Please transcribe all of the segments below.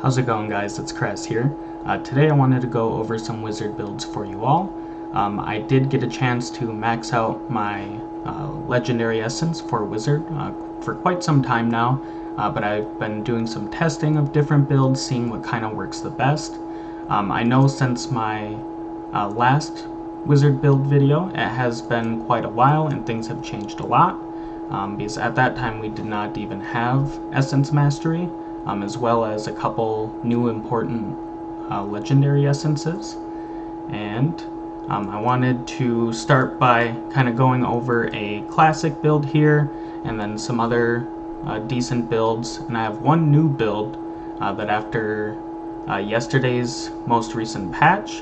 How's it going, guys? It's Cress here. Today I wanted to go over some wizard builds for you all. I did get a chance to max out my legendary essence for wizard for quite some time now, but I've been doing some testing of different builds, seeing what kind of works the best. I know since my last wizard build video, it has been quite a while and things have changed a lot, because at that time we did not even have essence mastery. As well as a couple new important legendary essences. And I wanted to start by kind of going over a classic build here and then some other decent builds. And I have one new build that after yesterday's most recent patch,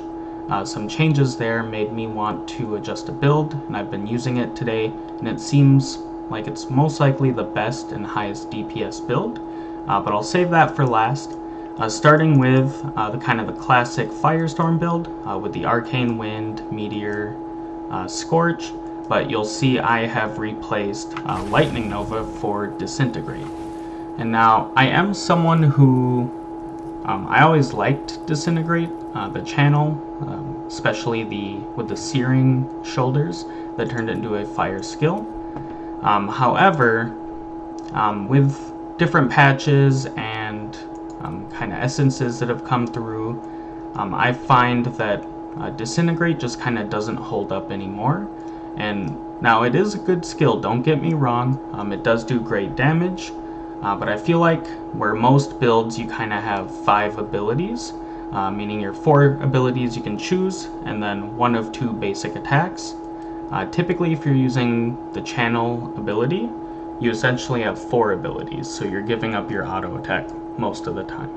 some changes there made me want to adjust a build, and I've been using it today, and it seems like it's most likely the best and highest DPS build. But I'll save that for last, starting with the classic Firestorm build with the Arcane Wind, Meteor, Scorch, but you'll see I have replaced Lightning Nova for Disintegrate. And now I am someone who I always liked Disintegrate, the channel, especially with the searing shoulders that turned into a fire skill. However, with different patches and kind of essences that have come through, I find that Disintegrate just kind of doesn't hold up anymore. And now it is a good skill, don't get me wrong, it does do great damage, but I feel like where most builds you kind of have 5 abilities, meaning your 4 abilities you can choose and then 1 of 2 basic attacks. Typically if you're using the channel ability, you essentially have 4 abilities, so you're giving up your auto attack most of the time.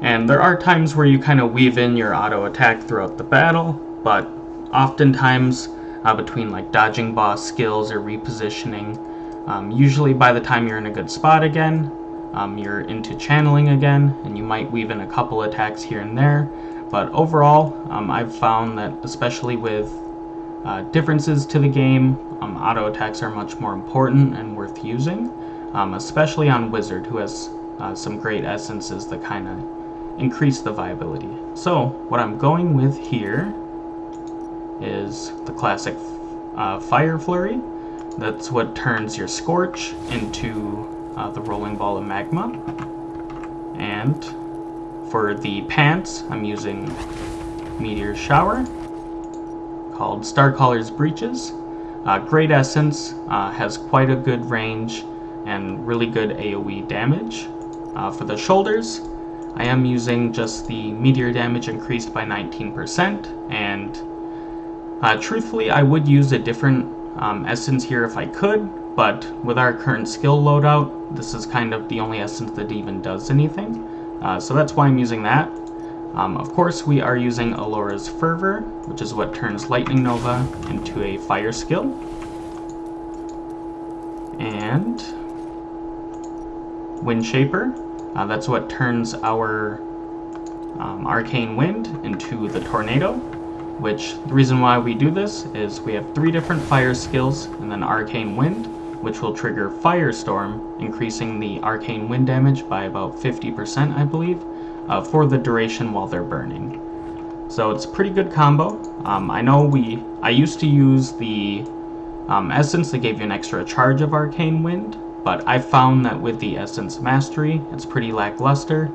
And there are times where you kind of weave in your auto attack throughout the battle, but oftentimes between like dodging boss skills or repositioning, usually by the time you're in a good spot again, you're into channeling again, and you might weave in a couple attacks here and there. But overall, I've found that especially with differences to the game, auto attacks are much more important and worth using, especially on Wizard, who has some great essences that kind of increase the viability. So what I'm going with here is the classic Fire Flurry. That's what turns your Scorch into the rolling ball of magma. And for the pants, I'm using Meteor Shower, called Starcaller's Breaches. Great essence, has quite a good range and really good AoE damage. For the shoulders, I am using just the meteor damage increased by 19%, and truthfully I would use a different essence here if I could, but with our current skill loadout, this is kind of the only essence that even does anything, so that's why I'm using that. Of course, we are using Alora's Fervor, which is what turns Lightning Nova into a fire skill. And Wind Shaper, that's what turns our Arcane Wind into the Tornado, which the reason why we do this is we have 3 different fire skills, and then Arcane Wind, which will trigger Firestorm, increasing the Arcane Wind damage by about 50%, I believe, for the duration while they're burning. So it's a pretty good combo. I know I used to use the essence that gave you an extra charge of Arcane Wind, but I found that with the Essence Mastery, it's pretty lackluster.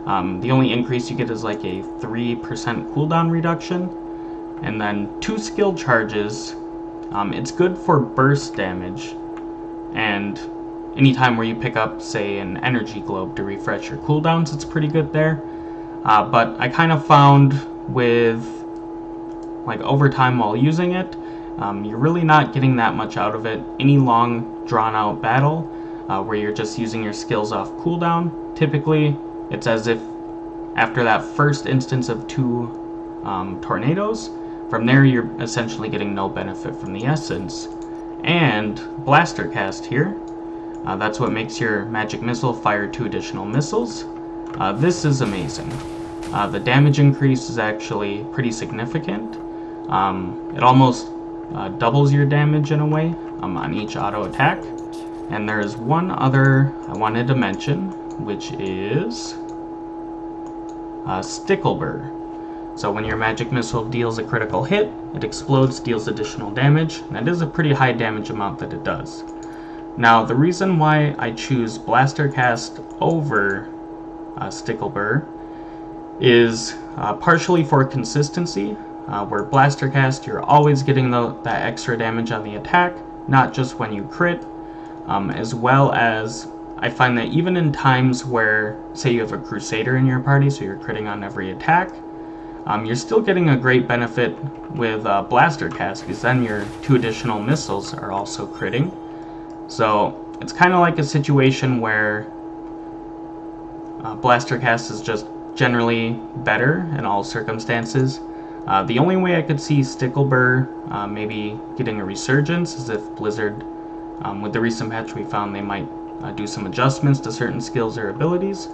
The only increase you get is like a 3% cooldown reduction, and then 2 skill charges. It's good for burst damage, and anytime where you pick up, say, an energy globe to refresh your cooldowns, it's pretty good there. But I kind of found with, like, over time while using it, you're really not getting that much out of it. Any long, drawn-out battle where you're just using your skills off cooldown, typically it's as if after that first instance of 2 tornadoes, from there you're essentially getting no benefit from the essence. And Blaster Cast here, that's what makes your magic missile fire 2 additional missiles. This is amazing. The damage increase is actually pretty significant. It almost doubles your damage in a way on each auto attack. And there's one other I wanted to mention, which is Sticklebur. So when your magic missile deals a critical hit, it explodes, deals additional damage, and that is a pretty high damage amount that it does. Now, the reason why I choose Blaster Cast over Sticklebur is partially for consistency, where Blaster Cast, you're always getting that extra damage on the attack, not just when you crit, as well as I find that even in times where, say you have a Crusader in your party, so you're critting on every attack, you're still getting a great benefit with Blaster Cast, because then your 2 additional missiles are also critting. So it's kind of like a situation where Blaster Cast is just generally better in all circumstances. The only way I could see Sticklebur maybe getting a resurgence is if Blizzard, with the recent patch we found they might do some adjustments to certain skills or abilities.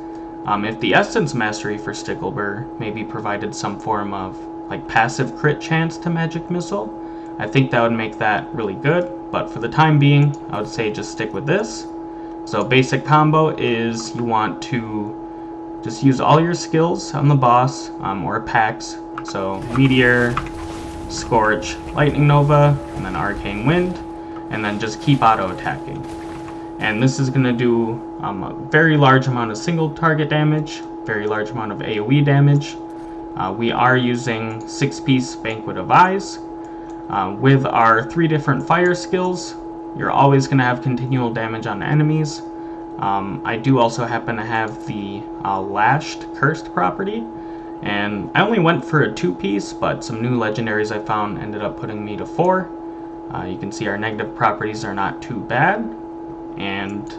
If the Essence Mastery for Sticklebur maybe provided some form of like passive crit chance to Magic Missile, I think that would make that really good, but for the time being, I would say just stick with this. So basic combo is you want to just use all your skills on the boss, or packs, so Meteor, Scorch, Lightning Nova, and then Arcane Wind, and then just keep auto-attacking. And this is going to do a very large amount of single target damage, very large amount of AoE damage. We are using 6-piece Banquet of Eyes. With our 3 different fire skills, you're always going to have continual damage on enemies. I do also happen to have the Lashed Cursed property, and I only went for a 2-piece, but some new legendaries I found ended up putting me to 4. You can see our negative properties are not too bad, and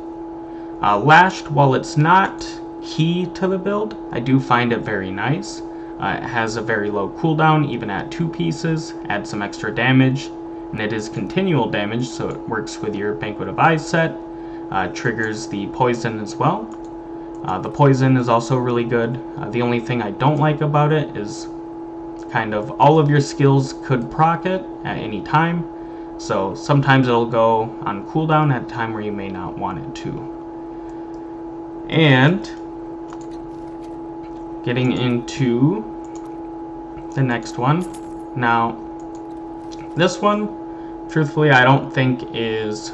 Lashed, while it's not key to the build, I do find it very nice. It has a very low cooldown, even at 2 pieces, adds some extra damage, and it is continual damage, so it works with your Banquet of Eyes set, triggers the poison as well. The poison is also really good. The only thing I don't like about it is kind of all of your skills could proc it at any time, so sometimes it'll go on cooldown at a time where you may not want it to. And getting into the next one. Now, this one, truthfully, I don't think is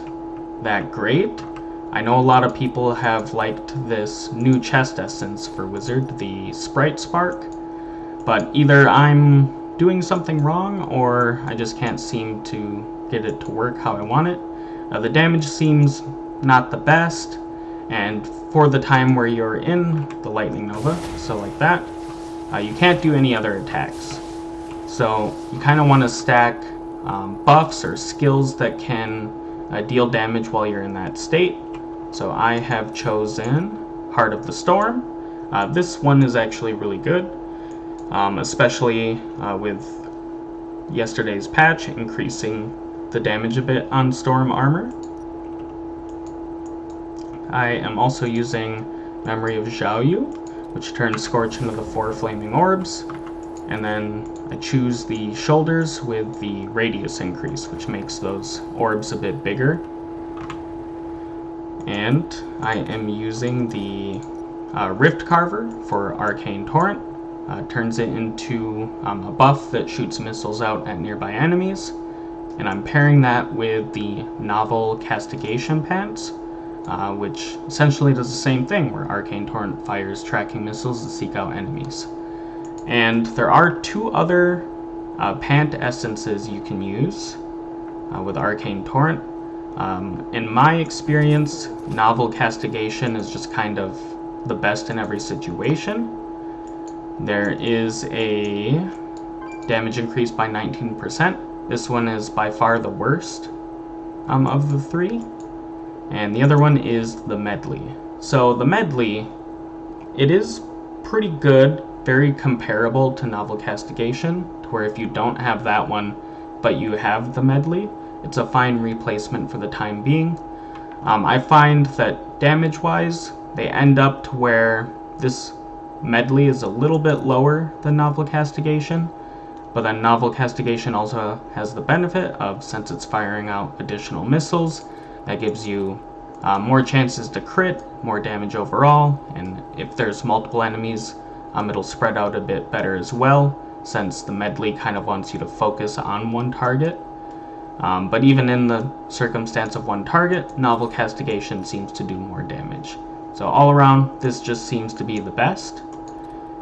that great. I know a lot of people have liked this new chest essence for Wizard, the Sprightspark, but either I'm doing something wrong or I just can't seem to get it to work how I want it. The damage seems not the best, and for the time where you're in the Lightning Nova, so like that, you can't do any other attacks. So you kind of want to stack buffs or skills that can deal damage while you're in that state. So I have chosen Heart of the Storm. This one is actually really good, especially with yesterday's patch increasing the damage a bit on Storm armor. I am also using Memory of Xiaoyu, which turns Scorch into the 4 flaming orbs, and then I choose the shoulders with the radius increase, which makes those orbs a bit bigger. And I am using the Rift Carver for Arcane Torrent. Turns it into a buff that shoots missiles out at nearby enemies, and I'm pairing that with the Novel Castigation Pants, which essentially does the same thing, where Arcane Torrent fires tracking missiles to seek out enemies. And there are 2 other pant essences you can use with Arcane Torrent. In my experience, Novel Castigation is just kind of the best in every situation. There is a damage increase by 19%. This one is by far the worst of the 3. And the other one is the Medley. So the Medley, it is pretty good, very comparable to Novel Castigation, to where if you don't have that one, but you have the Medley, it's a fine replacement for the time being. I find that damage-wise, they end up to where this Medley is a little bit lower than Novel Castigation, but then Novel Castigation also has the benefit of, since it's firing out additional missiles, that gives you more chances to crit, more damage overall, and if there's multiple enemies, It'll spread out a bit better as well, since the medley kind of wants you to focus on one target. But even in the circumstance of one target, Novel Castigation seems to do more damage. So all around, this just seems to be the best.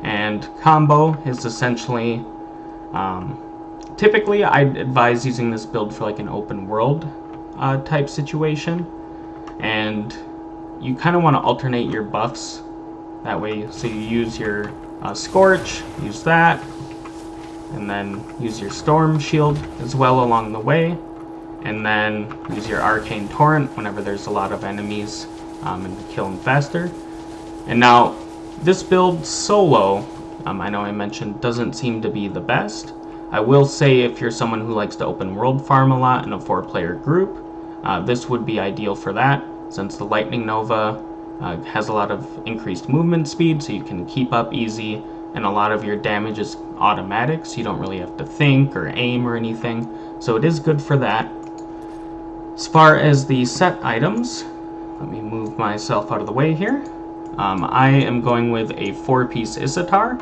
And combo is essentially, typically I'd advise using this build for like an open world type situation. And you kind of want to alternate your buffs that way. So you use your Scorch, use that, and then use your Storm Shield as well along the way, and then use your Arcane Torrent whenever there's a lot of enemies and kill them faster. And now this build solo, I know I mentioned, doesn't seem to be the best. I will say if you're someone who likes to open world farm a lot in a 4-player group, this would be ideal for that, since the Lightning Nova has a lot of increased movement speed, so you can keep up easy, and a lot of your damage is automatic, so you don't really have to think or aim or anything, so it is good for that. As far as the set items, let me move myself out of the way here. I am going with a 4-piece Isatar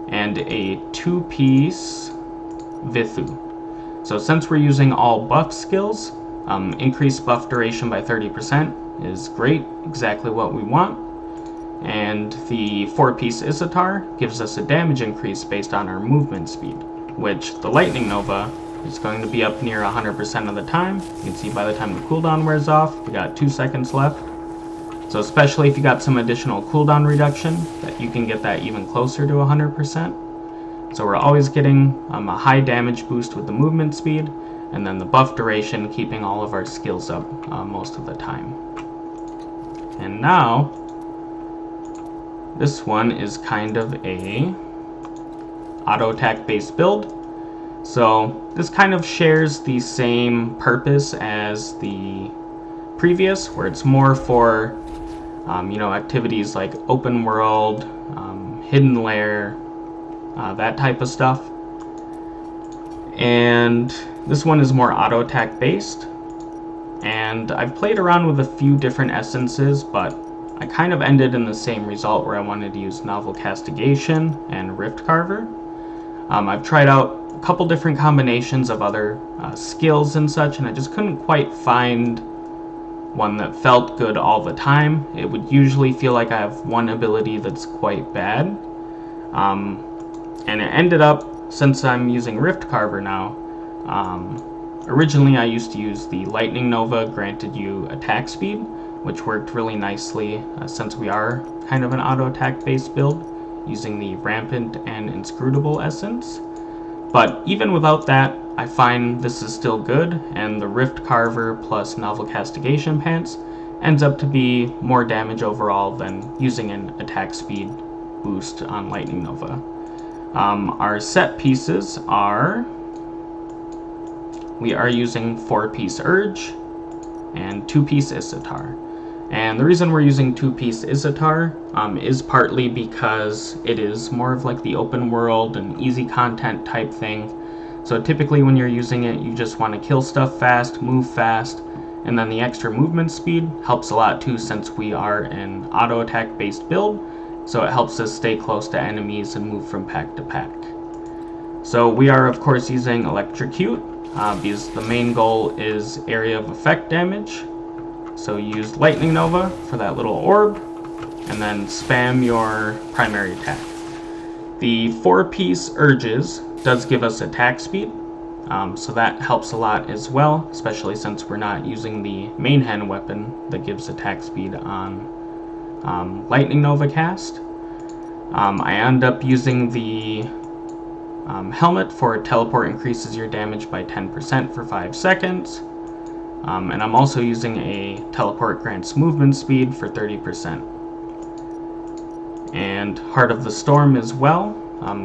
and a 2-piece Vithu. So since we're using all buff skills, increased buff duration by 30% is great, exactly what we want. And the 4-piece Isatar gives us a damage increase based on our movement speed, which the Lightning Nova is going to be up near 100% of the time. You can see by the time the cooldown wears off, we got 2 seconds left. So especially if you got some additional cooldown reduction, that you can get that even closer to 100%. So we're always getting a high damage boost with the movement speed, and then the buff duration keeping all of our skills up most of the time. And now, this one is kind of a auto attack based build. So this kind of shares the same purpose as the previous, where it's more for activities like open world, hidden lair, that type of stuff. And this one is more auto attack based, and I've played around with a few different essences, but I kind of ended in the same result where I wanted to use Novel Castigation and Rift Carver. I've tried out a couple different combinations of other skills and such, and I just couldn't quite find one that felt good all the time. It would usually feel like I have one ability that's quite bad. And it ended up, since I'm using Rift Carver now, originally I used to use the Lightning Nova, granted you attack speed, which worked really nicely since we are kind of an auto attack based build, using the Rampant and Inscrutable essence. But even without that, I find this is still good, and the Rift Carver plus Novel Castigation Pants ends up to be more damage overall than using an attack speed boost on Lightning Nova. Our set pieces are, we are using 4-piece Urge and 2-piece Isatar. And the reason we're using 2-piece Isatar is partly because it is more of like the open world and easy content type thing. So typically when you're using it, you just want to kill stuff fast, move fast, and then the extra movement speed helps a lot too, since we are an auto attack based build, so it helps us stay close to enemies and move from pack to pack. So we are of course using Electrocute, because the main goal is area of effect damage. So use Lightning Nova for that little orb, and then spam your primary attack. The 4-piece Urges does give us attack speed, so that helps a lot as well, especially since we're not using the main hand weapon that gives attack speed on Lightning Nova cast. I end up using the helmet for teleport, increases your damage by 10% for 5 seconds. And I'm also using a teleport grants movement speed for 30%. And Heart of the Storm as well,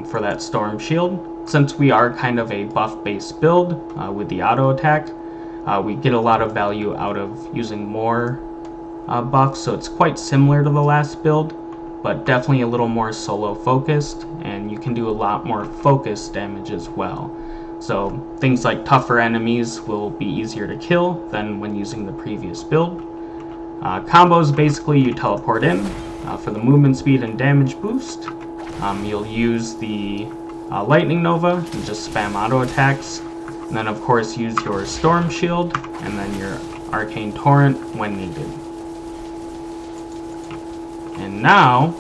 for that Storm Shield. Since we are kind of a buff-based build with the auto attack, we get a lot of value out of using more buffs, so it's quite similar to the last build, but definitely a little more solo focused, and you can do a lot more focus damage as well. So things like tougher enemies will be easier to kill than when using the previous build. Combos, basically you teleport in for the movement speed and damage boost, you'll use the Lightning Nova and just spam auto attacks. And then of course use your Storm Shield and then your Arcane Torrent when needed. And now,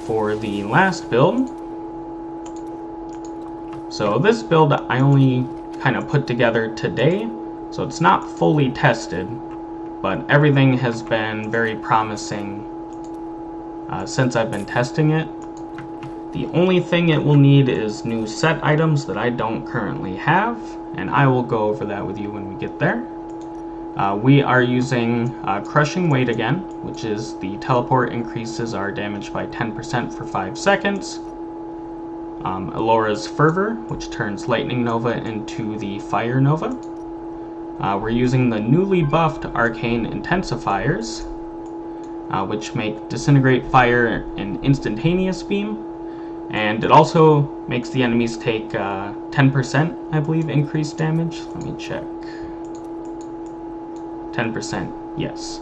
for the last build. So this build I only kind of put together today, so it's not fully tested, but everything has been very promising since I've been testing it. The only thing it will need is new set items that I don't currently have, and I will go over that with you when we get there. We are using Crushing Weight again, which is the teleport increases our damage by 10% for 5 seconds. Elora's Fervor, which turns Lightning Nova into the Fire Nova. We're using the newly buffed Arcane Intensifiers, which make Disintegrate Fire an instantaneous beam. And it also makes the enemies take 10%, I believe, increased damage. Let me check. 10%, yes.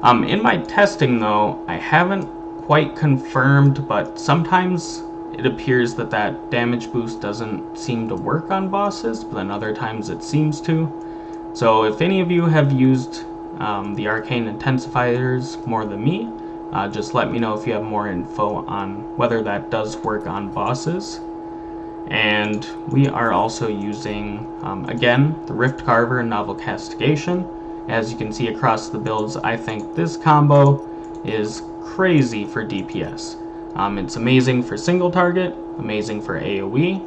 In my testing, though, I haven't quite confirmed, but sometimes it appears that that damage boost doesn't seem to work on bosses, but then other times it seems to. So if any of you have used the Arcane Intensifiers more than me, just let me know if you have more info on whether that does work on bosses. And we are also using, again, the Rift Carver and Novel Castigation. As you can see across the builds, I think this combo is crazy for DPS. It's amazing for single target, amazing for AoE,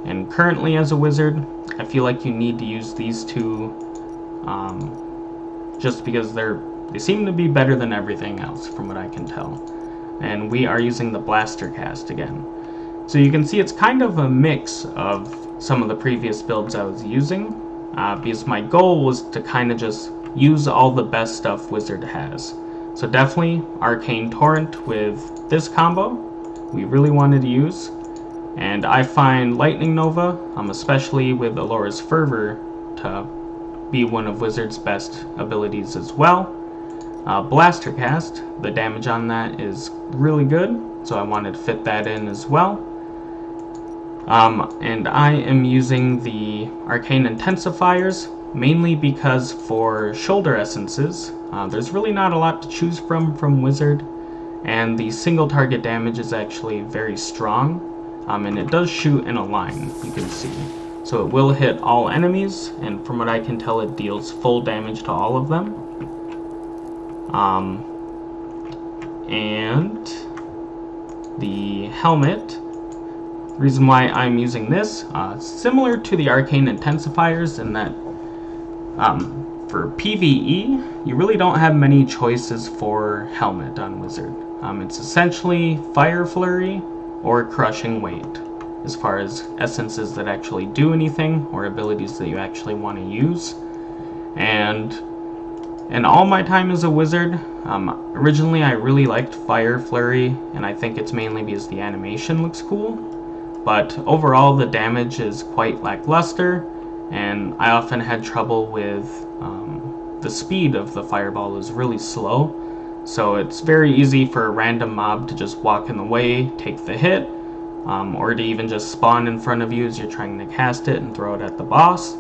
and currently as a wizard, I feel like you need to use these two just because they seem to be better than everything else from what I can tell. And we are using the Blaster Cast again. So you can see it's kind of a mix of some of the previous builds I was using, because my goal was to kind of just use all the best stuff Wizard has. So definitely Arcane Torrent with this combo we really wanted to use. And I find Lightning Nova, especially with Elora's Fervor, to be one of Wizard's best abilities as well. Blaster Cast, the damage on that is really good, so I wanted to fit that in as well. And I am using the Arcane Intensifiers mainly because for shoulder essences, there's really not a lot to choose from Wizard, and the single target damage is actually very strong, and it does shoot in a line, you can see. So it will hit all enemies, and from what I can tell it deals full damage to all of them. And the helmet, the reason why I'm using this, similar to the Arcane Intensifiers in that for PvE, you really don't have many choices for helmet on Wizard. It's essentially Fire Flurry or Crushing Weight as far as essences that actually do anything or abilities that you actually want to use. And in all my time as a wizard, originally I really liked Fire Flurry, and I think it's mainly because the animation looks cool, but overall the damage is quite lackluster, and I often had trouble with the speed of the fireball is really slow, so it's very easy for a random mob to just walk in the way, take the hit, or to even just spawn in front of you as you're trying to cast it and throw it at the boss.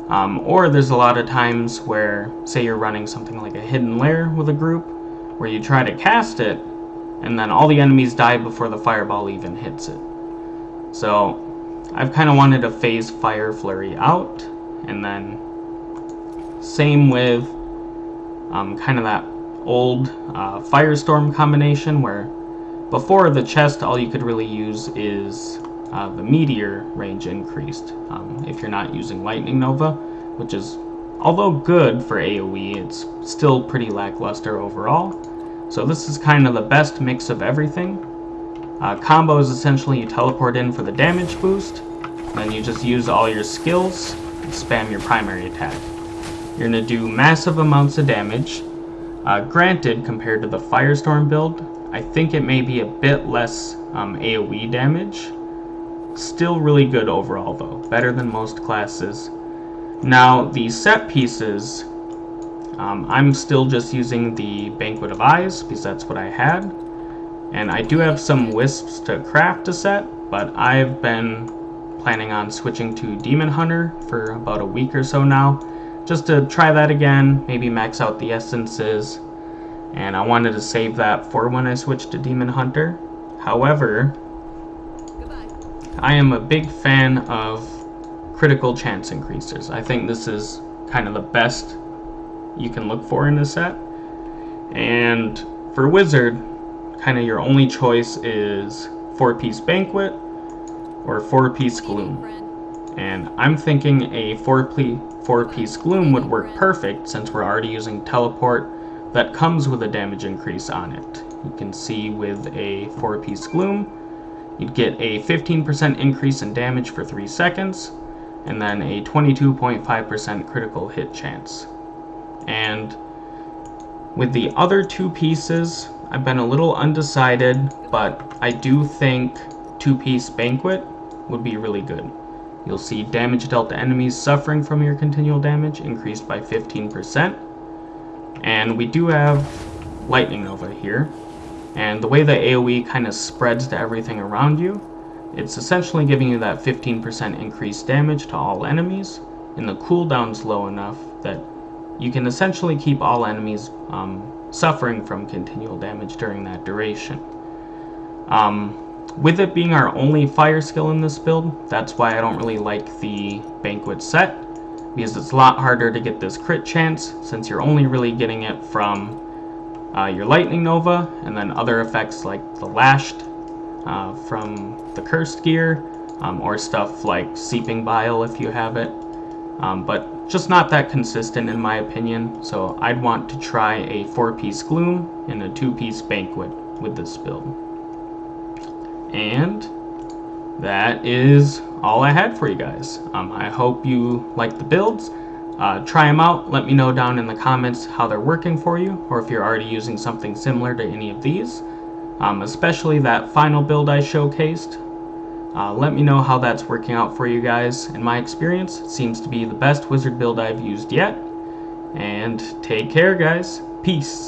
Or there's a lot of times where, say you're running something like a hidden lair with a group, where you try to cast it, and then all the enemies die before the fireball even hits it. So I've kind of wanted to phase Fire Flurry out, and then same with kind of that old Firestorm combination where before the chest all you could really use is the meteor range increased if you're not using Lightning Nova, which is, although good for AoE, it's still pretty lackluster overall. So this is kind of the best mix of everything. Combo is essentially you teleport in for the damage boost, then you just use all your skills and spam your primary attack. You're going to do massive amounts of damage. Granted, compared to the Firestorm build, I think it may be a bit less AoE damage. Still really good overall though, better than most classes. Now the set pieces, I'm still just using the Banquet of Eyes because that's what I had. And I do have some wisps to craft a set, but I've been planning on switching to Demon Hunter for about a week or so now, just to try that again, maybe max out the essences, and I wanted to save that for when I switch to Demon Hunter. However, I am a big fan of critical chance increasers. I think this is kind of the best you can look for in this set. And for Wizard, kind of your only choice is 4-piece Banquet or 4-piece Gloom. And I'm thinking a 4-piece Gloom would work perfect since we're already using Teleport that comes with a damage increase on it. You can see with a 4-piece Gloom, you'd get a 15% increase in damage for 3 seconds, and then a 22.5% critical hit chance. And with the other 2 pieces, I've been a little undecided, but I do think 2-piece Banquet would be really good. You'll see damage dealt to enemies suffering from your continual damage increased by 15%. And we do have Lightning Nova here. And the way the AoE kind of spreads to everything around you, it's essentially giving you that 15% increased damage to all enemies, and the cooldown's low enough that you can essentially keep all enemies suffering from continual damage during that duration. With it being our only fire skill in this build, that's why I don't really like the Banquet set, because it's a lot harder to get this crit chance since you're only really getting it from your Lightning Nova and then other effects like the Lashed from the Cursed gear, or stuff like Seeping Bile if you have it, but just not that consistent in my opinion, so I'd want to try a 4-piece Gloom and a 2-piece Banquet with this build. And that is all I had for you guys. I hope you like the builds. Try them out. Let me know down in the comments how they're working for you, or if you're already using something similar to any of these. Especially that final build I showcased. Let me know how that's working out for you guys. In my experience, it seems to be the best wizard build I've used yet. And take care, guys. Peace.